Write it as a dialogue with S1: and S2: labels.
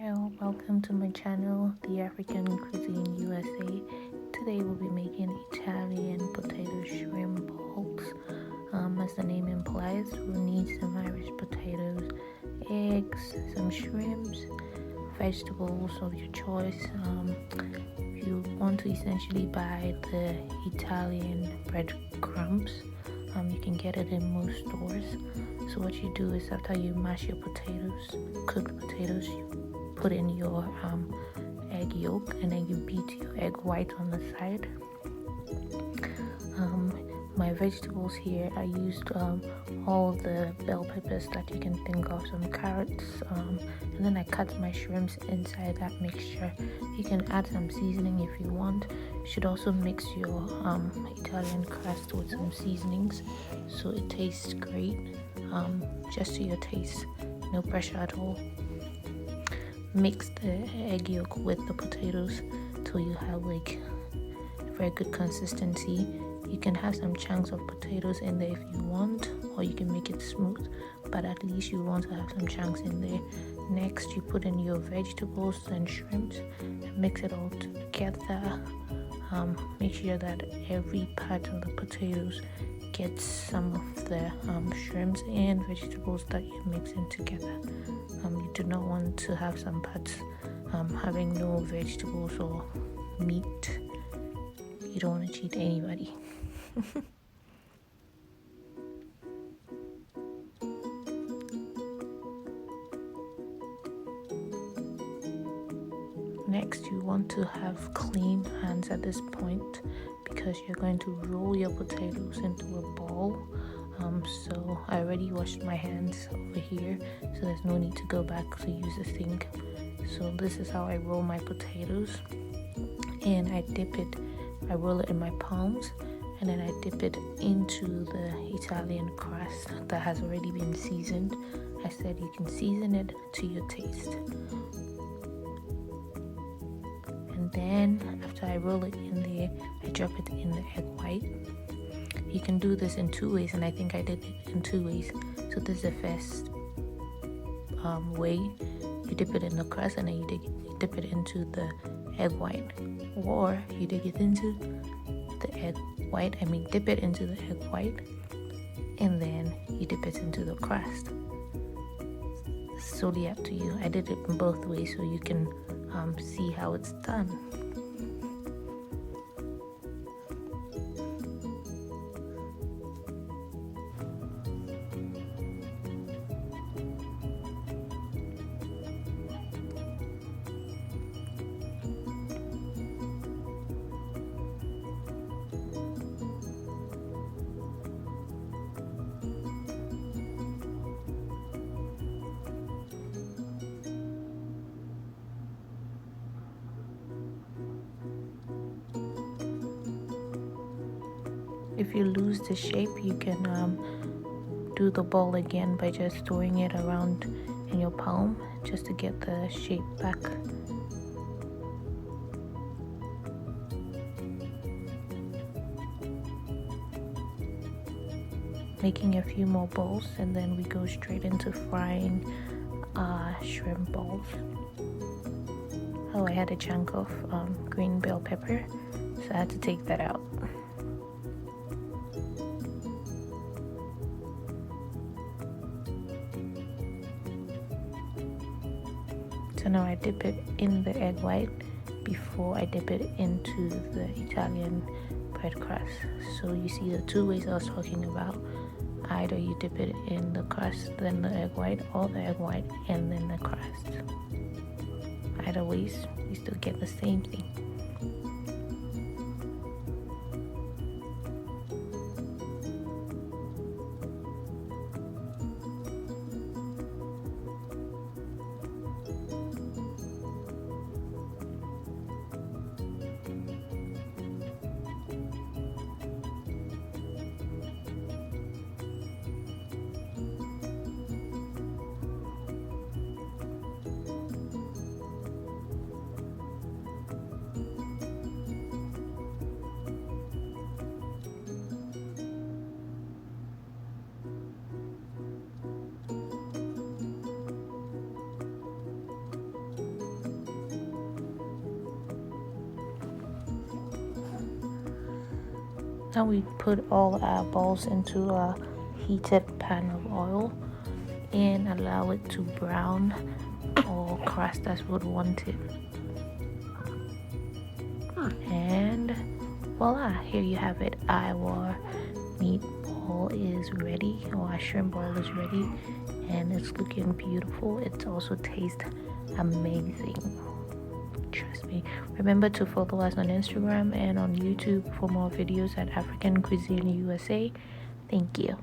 S1: Hi all, welcome to my channel, The African Cuisine USA. Today we'll be making Italian potato shrimp balls. As the name implies, we'll need some Irish potatoes, eggs, some shrimps, vegetables of your choice. If you want to essentially buy the Italian bread crumps, you can get it in most stores. So what you do is after you mash your potatoes, cooked potatoes, you put in your egg yolk and then you beat your egg white on the side. My vegetables here, I used all the bell peppers that you can think of, some carrots, and then I cut my shrimps inside that mixture. You can add some seasoning if you want. You should also mix your Italian crust with some seasonings so it tastes great, just to your taste, no pressure at all. Mix the egg yolk with the potatoes till you have like a very good consistency. You can have some chunks of potatoes in there if you want, or you can make it smooth, but at least you want to have some chunks in there. Next, you put in your vegetables and shrimps and mix it all together. Make sure that every part of the potatoes gets some of the shrimps and vegetables that you're mixing together. You do not want to have some parts having no vegetables or meat. You don't want to cheat anybody. Next, you want to have clean hands at this point because you're going to roll your potatoes into a ball. So I already washed my hands over here, so there's no need to go back to use a sink. So this is how I roll my potatoes, and I roll it in my palms, and then I dip it into the Italian crust that has already been seasoned. I said you can season it to your taste. And then after I roll it in there, I drop it in the egg white. You can do this in two ways, and I think I did it in two ways. So this is the first way. You dip it in the crust and then you dip it into the egg white, or you dig it into the egg white. Dip it into the egg white, and then you dip it into the crust. It's solely up to you. I did it in both ways so you can see how it's done. If you lose the shape, you can do the ball again by just throwing it around in your palm just to get the shape back. Making a few more balls, and then we go straight into frying shrimp balls. Oh, I had a chunk of green bell pepper, so I had to take that out. So now I dip it in the egg white before I dip it into the Italian bread crust. So you see the two ways I was talking about. Either you dip it in the crust, then the egg white, or the egg white and then the crust. Either ways, you still get the same thing. Now we put all our balls into a heated pan of oil and allow it to brown or crust as we would want it. And voila, here you have it. Our meatball is ready, or our shrimp ball is ready, and it's looking beautiful. It also tastes amazing. Trust me. Remember to follow us on Instagram and on YouTube for more videos at African Cuisine USA. Thank you.